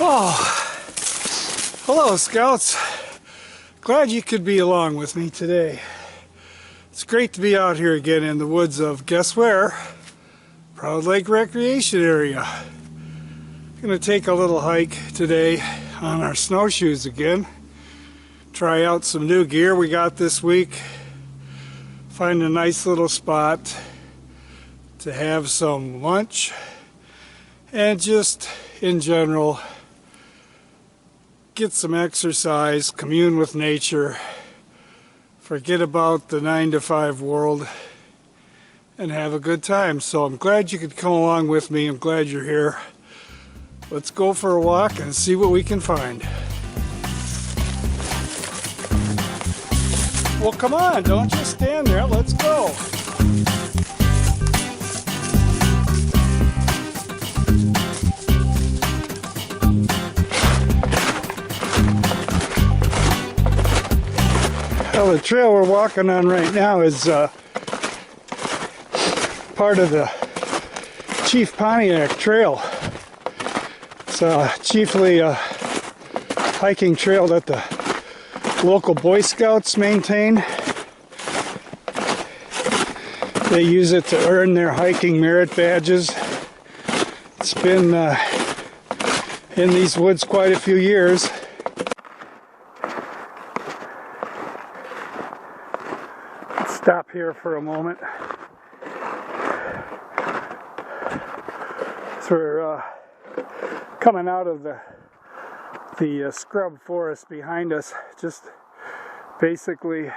Oh, hello Scouts. Glad you could be along with me today. It's great to be out here again in the woods of, guess where? Proud Lake Recreation Area. I'm going to take a little hike today on our snowshoes again. Try out some new gear we got this week. Find a nice little spot to have some lunch and just in general get some exercise, commune with nature, forget about the 9-to-5 world, and have a good time. So I'm glad you could come along with me. I'm glad you're here. Let's go for a walk and see what we can find. Well, come on, don't just stand there. Let's go. Well, the trail we're walking on right now is part of the Chief Pontiac Trail. It's chiefly a hiking trail that the local Boy Scouts maintain. They use it to earn their hiking merit badges. It's been in these woods quite a few years. Stop here for a moment. So we're coming out of the scrub forest behind us, just basically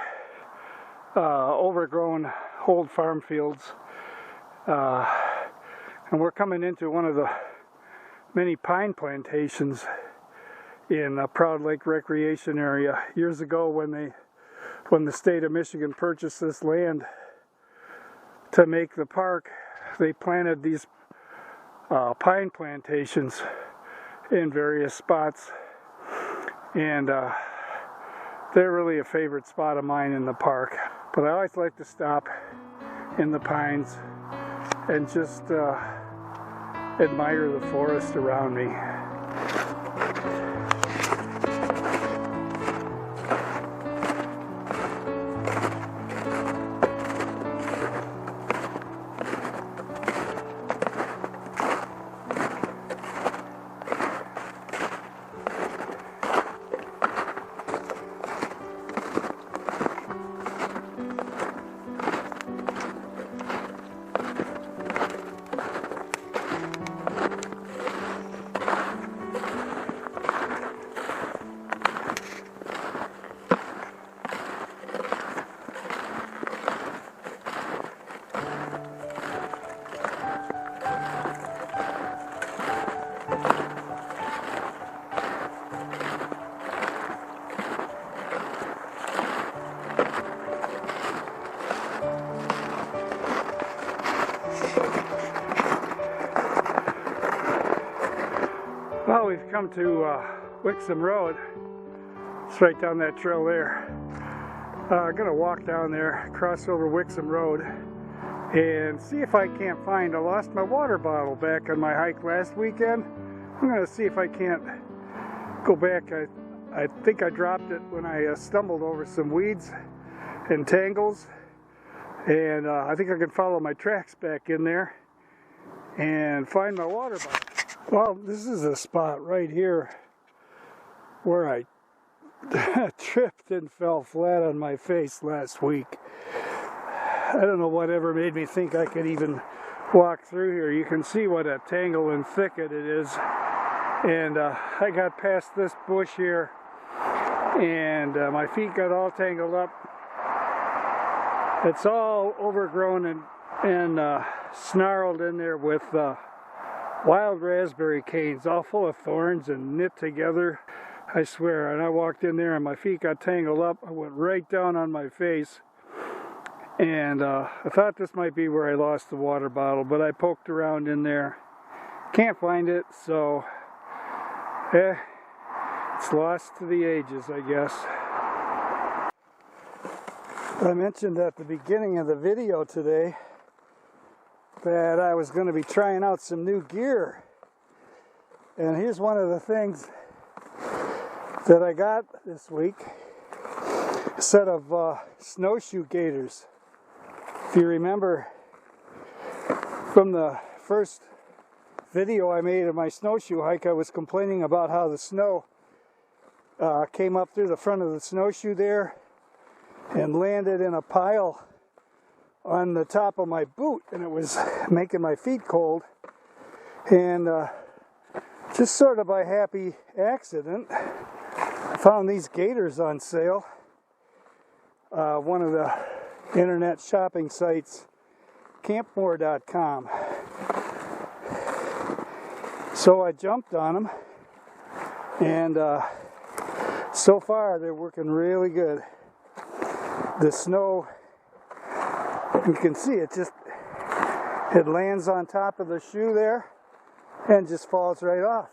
overgrown old farm fields, and we're coming into one of the many pine plantations in Proud Lake Recreation Area. Years ago, when the state of Michigan purchased this land to make the park, they planted these pine plantations in various spots, and they're really a favorite spot of mine in the park. But I always like to stop in the pines and just admire the forest around me. Well, we've come to Wixom Road. It's right down that trail there. I'm going to walk down there, cross over Wixom Road, and see if I can't find. I lost my water bottle back on my hike last weekend. I'm going to see if I can't go back. I think I dropped it when I stumbled over some weeds and tangles, and I think I can follow my tracks back in there and find my water bottle. Well, this is a spot right here where I tripped and fell flat on my face last week. I don't know whatever made me think I could even walk through here. You can see what a tangle and thicket it is. And I got past this bush here, and my feet got all tangled up. It's all overgrown and snarled in there with wild raspberry canes, all full of thorns and knit together, I swear. And I walked in there and my feet got tangled up. I went right down on my face, and I thought this might be where I lost the water bottle, but I poked around in there, can't find it, so it's lost to the ages, I guess. I mentioned at the beginning of the video today that I was going to be trying out some new gear. And here's one of the things that I got this week. A set of snowshoe gaiters. If you remember from the first video I made of my snowshoe hike, I was complaining about how the snow came up through the front of the snowshoe there and landed in a pile on the top of my boot, and it was making my feet cold. And just sort of by happy accident, I found these gaiters on sale. One of the internet shopping sites, campmore.com. So I jumped on them, and so far they're working really good. The snow, you can see it lands on top of the shoe there and just falls right off.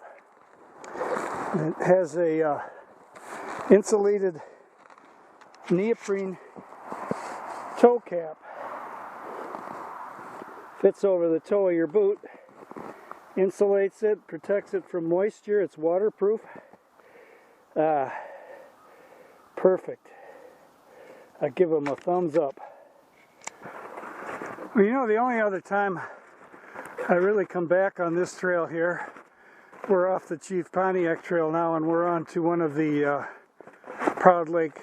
It has a insulated neoprene toe cap. Fits over the toe of your boot, insulates it, protects it from moisture. It's waterproof. Perfect. I give them a thumbs up. Well, you know, the only other time I really come back on this trail here, we're off the Chief Pontiac Trail now, and we're on to one of the Proud Lake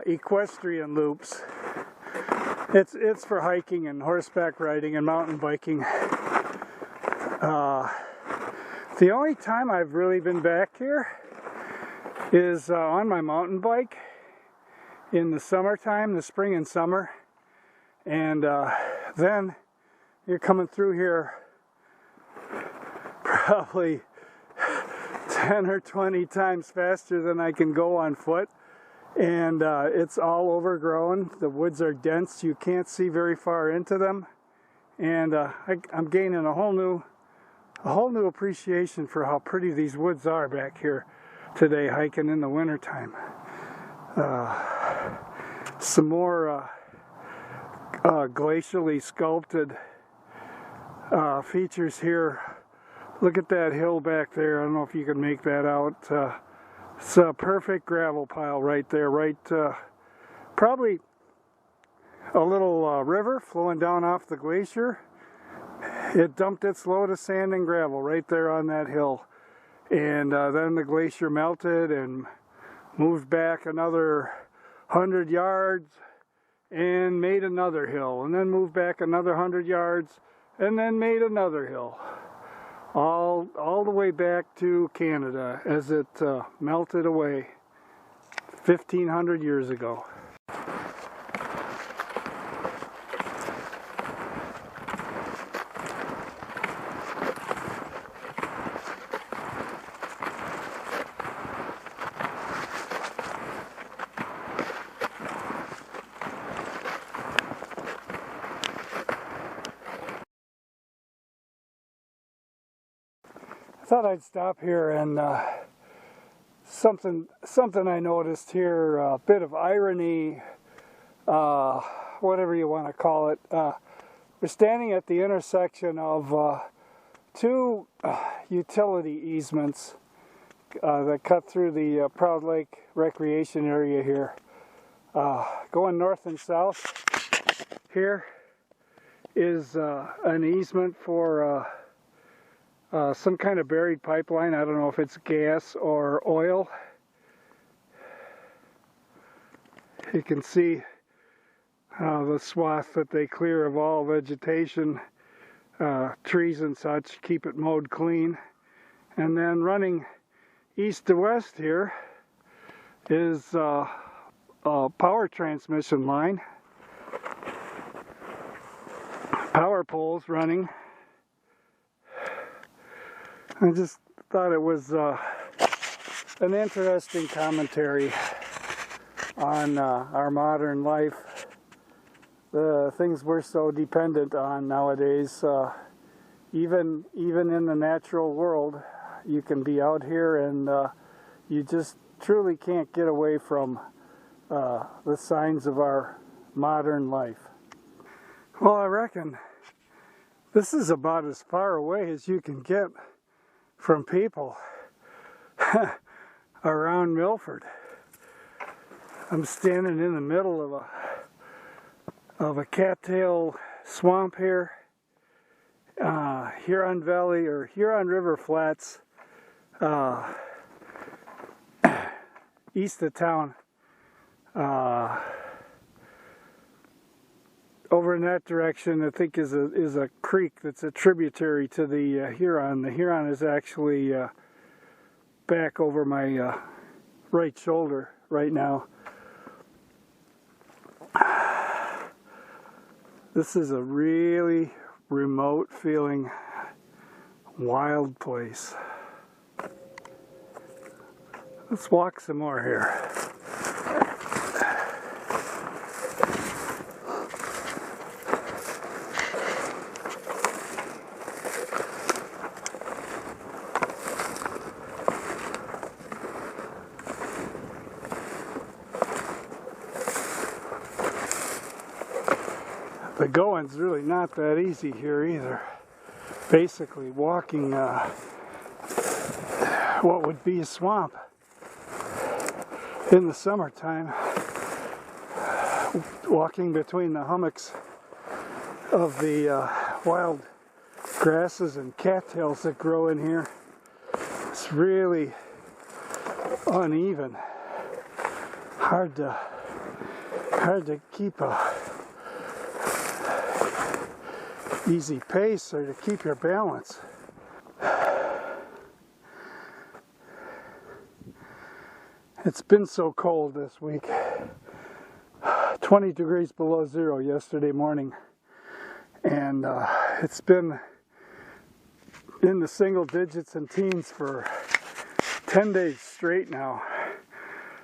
equestrian loops. It's for hiking and horseback riding and mountain biking. The only time I've really been back here is on my mountain bike in the summertime, the spring and summer, and then you're coming through here probably 10 or 20 times faster than I can go on foot, and it's all overgrown. The woods are dense, you can't see very far into them, and I'm gaining a whole new appreciation for how pretty these woods are back here today, hiking in the wintertime. Some more glacially sculpted features here. Look at that hill back there. I don't know if you can make that out. It's a perfect gravel pile right there, probably a little river flowing down off the glacier. It dumped its load of sand and gravel right there on that hill, and then the glacier melted and moved back another 100 yards and made another hill, and then moved back another 100 yards and then made another hill, all the way back to Canada as it melted away 1,500 years ago. I thought I'd stop here and something I noticed here, a bit of irony, whatever you want to call it. We're standing at the intersection of two utility easements that cut through the Proud Lake recreation area here. Going north and south, here is an easement for some kind of buried pipeline. I don't know if it's gas or oil. You can see the swath that they clear of all vegetation, trees and such, keep it mowed clean. And then running east to west here is a power transmission line. Power poles running. I just thought it was an interesting commentary on our modern life, the things we're so dependent on nowadays. Even in the natural world, you can be out here and you just truly can't get away from the signs of our modern life. Well, I reckon this is about as far away as you can get from people around Milford. I'm standing in the middle of a cattail swamp here, Huron Valley or Huron River Flats, east of town. Over in that direction, I think is a creek that's a tributary to the Huron. The Huron is actually back over my right shoulder right now. This is a really remote feeling wild place. Let's walk some more here. The going's really not that easy here either. Basically walking what would be a swamp in the summertime, walking between the hummocks of the wild grasses and cattails that grow in here. It's really uneven, hard to keep a easy pace or to keep your balance. It's been so cold this week. 20 degrees below zero yesterday morning, and it's been in the single digits and teens for 10 days straight now.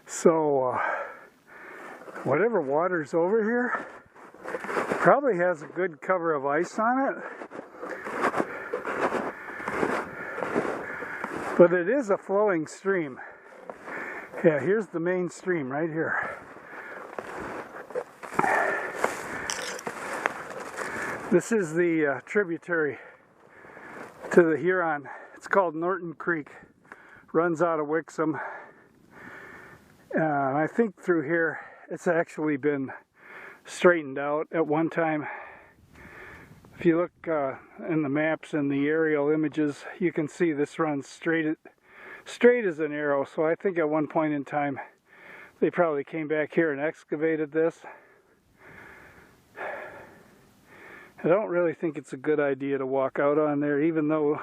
So whatever water's over here probably has a good cover of ice on it, but it is a flowing stream. Yeah, here's the main stream right here. This is the tributary to the Huron. It's called Norton Creek. Runs out of Wixom. I think through here it's actually been straightened out at one time. If you look in the maps and the aerial images, you can see this runs straight as an arrow. So I think at one point in time they probably came back here and excavated this. I don't really think it's a good idea to walk out on there, even though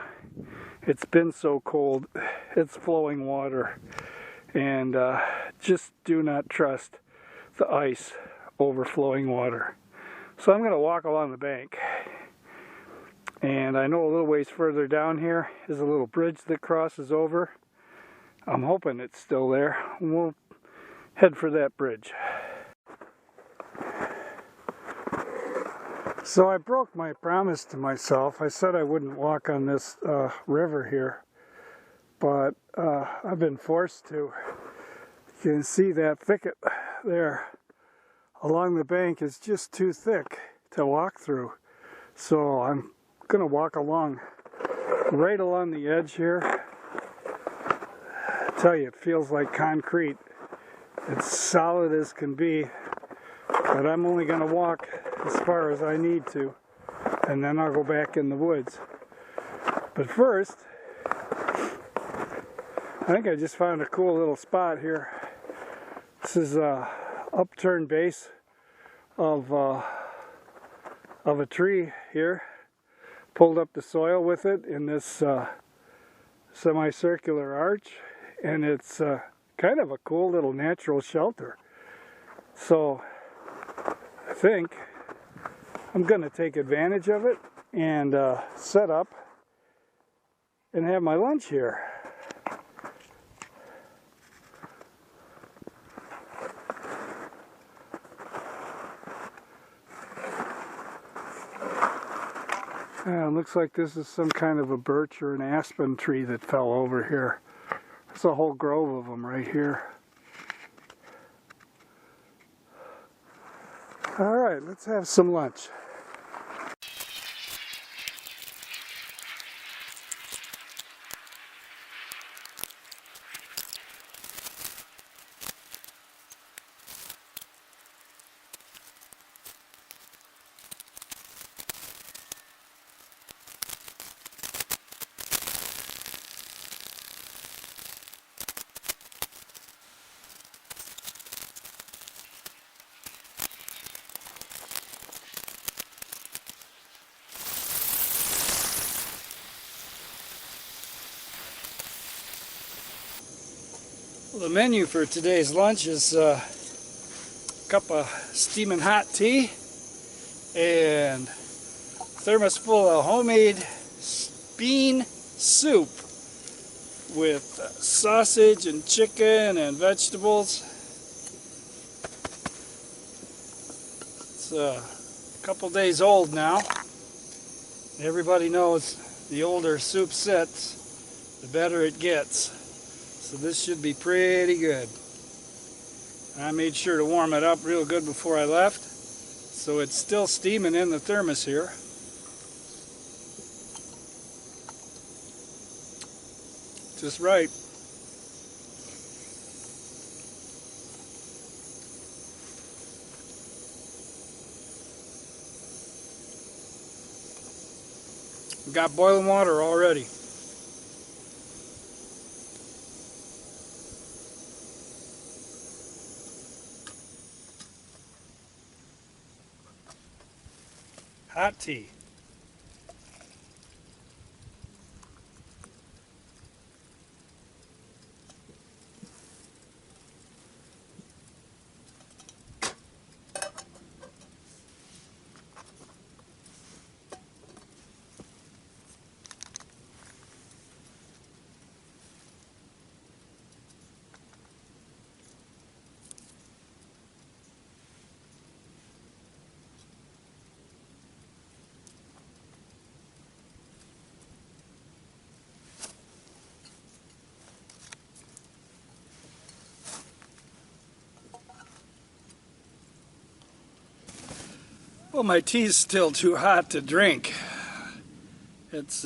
it's been so cold. It's flowing water, and just do not trust the ice overflowing water. So I'm going to walk along the bank, and I know a little ways further down here is a little bridge that crosses over. I'm hoping it's still there. We'll head for that bridge. So I broke my promise to myself. I said I wouldn't walk on this river here, but I've been forced to. You can see that thicket there along the bank is just too thick to walk through. So I'm going to walk along, right along the edge here. I tell you, it feels like concrete. It's solid as can be, but I'm only going to walk as far as I need to, and then I'll go back in the woods. But first, I think I just found a cool little spot here. This is a upturned base of a tree here. Pulled up the soil with it in this semicircular arch, and it's kind of a cool little natural shelter. So I think I'm going to take advantage of it and set up and have my lunch here. It looks like this is some kind of a birch or an aspen tree that fell over here. There's a whole grove of them right here. All right, let's have some lunch. Well, the menu for today's lunch is a cup of steaming hot tea and thermos full of homemade bean soup with sausage and chicken and vegetables. It's a couple days old now. Everybody knows the older soup sits, the better it gets. So this should be pretty good. I made sure to warm it up real good before I left, so it's still steaming in the thermos here. Just right. Got boiling water already. Hot tea. Well, my tea's still too hot to drink. It's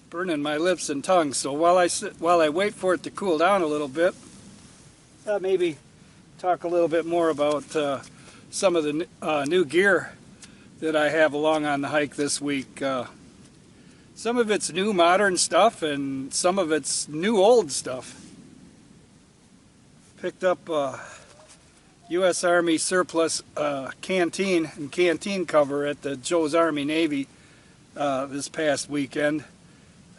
burning my lips and tongue. So while I wait for it to cool down a little bit, maybe talk a little bit more about some of the new gear that I have along on the hike this week. Some of it's new modern stuff, and some of it's new old stuff. Picked up U.S. Army surplus canteen and canteen cover at the Joe's Army Navy this past weekend.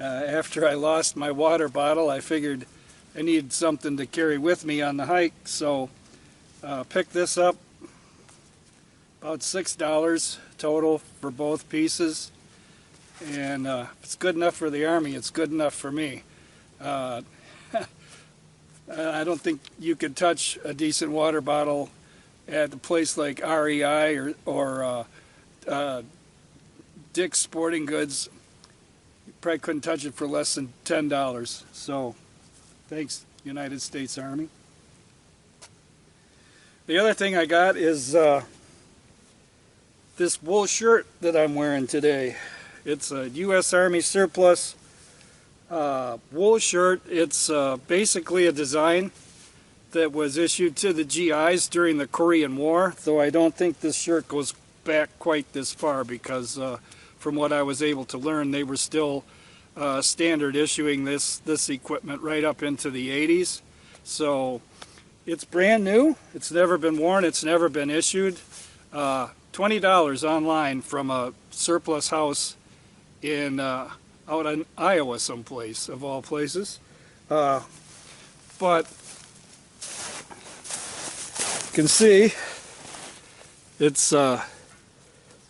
After I lost my water bottle, I figured I needed something to carry with me on the hike, so picked this up. About $6 total for both pieces, and if it's good enough for the Army, it's good enough for me. I don't think you could touch a decent water bottle at a place like REI or Dick's Sporting Goods. You probably couldn't touch it for less than $10. So, thanks, United States Army. The other thing I got is this wool shirt that I'm wearing today. It's a U.S. Army surplus wool shirt. It's basically a design that was issued to the GIs during the Korean War, though I don't think this shirt goes back quite this far, because from what I was able to learn, they were still standard issuing this equipment right up into the 80s. So it's brand new, it's never been worn, it's never been issued. $20 online from a surplus house in out in Iowa someplace, of all places. But you can see it's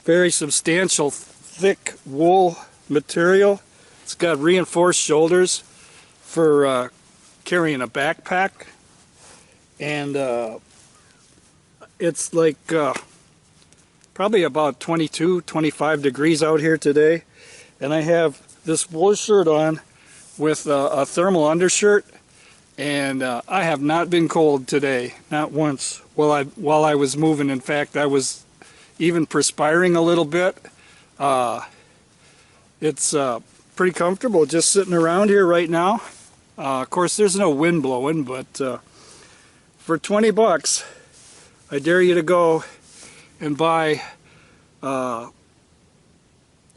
very substantial, thick wool material. It's got reinforced shoulders for carrying a backpack, and it's like probably about 22-25 degrees out here today, and I have this wool shirt on with a thermal undershirt, and I have not been cold today, not once while I was moving. In fact, I was even perspiring a little bit. It's pretty comfortable just sitting around here right now. Of course, there's no wind blowing, but for 20 bucks, I dare you to go and buy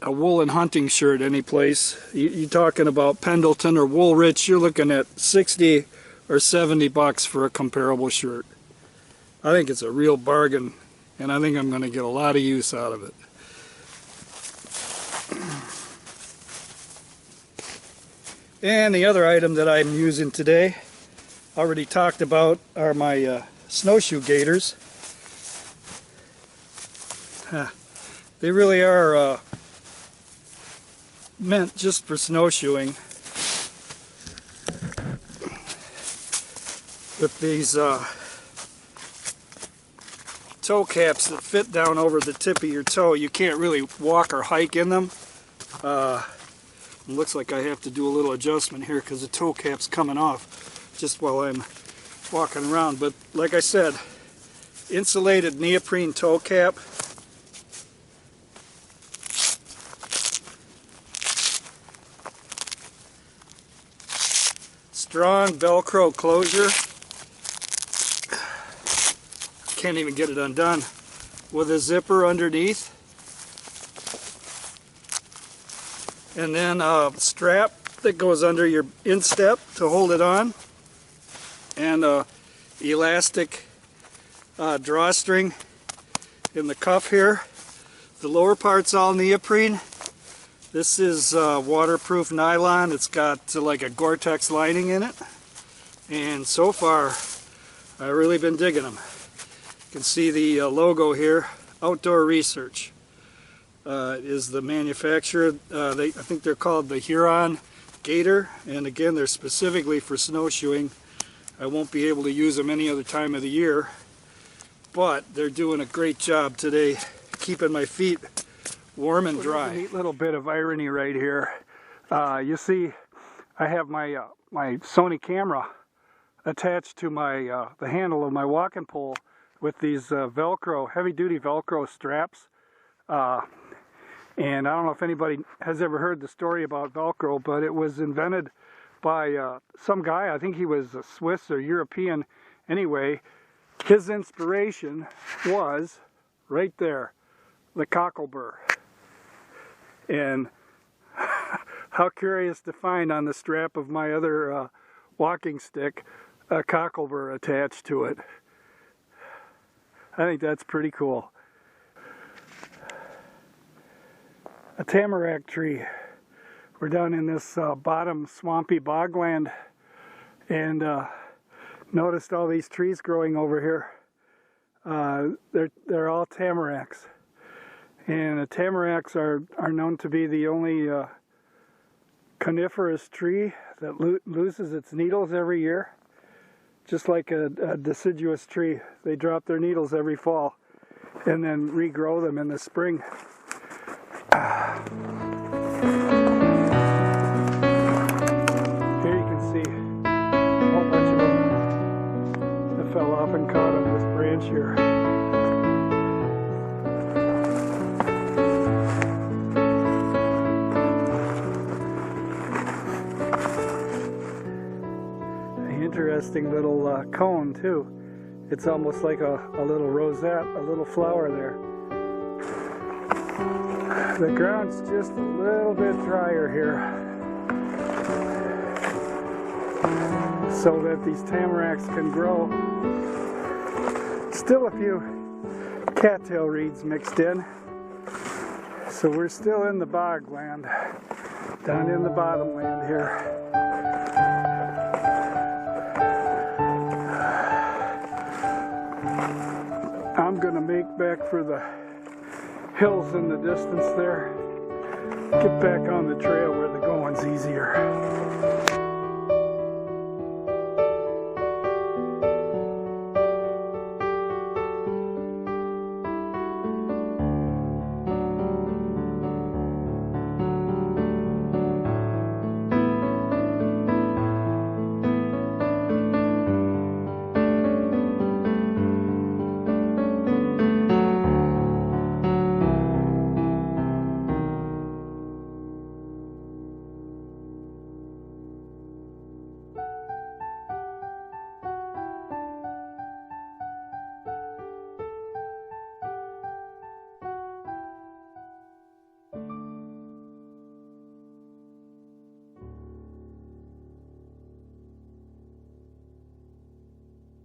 a woolen hunting shirt any place. You're talking about Pendleton or Woolrich, you're looking at 60 or 70 bucks for a comparable shirt. I think it's a real bargain, and I think I'm going to get a lot of use out of it. And the other item that I'm using today, already talked about are my snowshoe gaiters. They really are meant just for snowshoeing. With these toe caps that fit down over the tip of your toe, you can't really walk or hike in them. It looks like I have to do a little adjustment here because the toe cap's coming off just while I'm walking around. But like I said, insulated neoprene toe cap. Strong Velcro closure. Can't even get it undone. With a zipper underneath. And then a strap that goes under your instep to hold it on. And a elastic drawstring in the cuff here. The lower part's all neoprene. This is waterproof nylon. It's got like a Gore-Tex lining in it. And so far, I've really been digging them. You can see the logo here, Outdoor Research. Is the manufacturer. I think they're called the Huron Gator. And again, they're specifically for snowshoeing. I won't be able to use them any other time of the year. But they're doing a great job today keeping my feet warm and dry. There's a neat little bit of irony right here. You see, I have my my Sony camera attached to my the handle of my walking pole with these Velcro, heavy-duty Velcro straps. And I don't know if anybody has ever heard the story about Velcro, but it was invented by some guy. I think he was a Swiss or European. Anyway, his inspiration was right there, the cocklebur. And how curious to find on the strap of my other walking stick a cocklebur attached to it. I think that's pretty cool. A tamarack tree. We're down in this bottom swampy bogland and noticed all these trees growing over here. They're all tamaracks. And the tamaracks are known to be the only coniferous tree that loses its needles every year. Just like a deciduous tree. They drop their needles every fall and then regrow them in the spring. Here you can see a whole bunch of them that fell off and caught on this branch here. Interesting little cone too. It's almost like a little rosette, a little flower there. The ground's just a little bit drier here, so that these tamaracks can grow. Still a few cattail reeds mixed in. So we're still in the bogland, down in the bottomland here. I'm gonna make back for the hills in the distance there. Get back on the trail where the going's easier.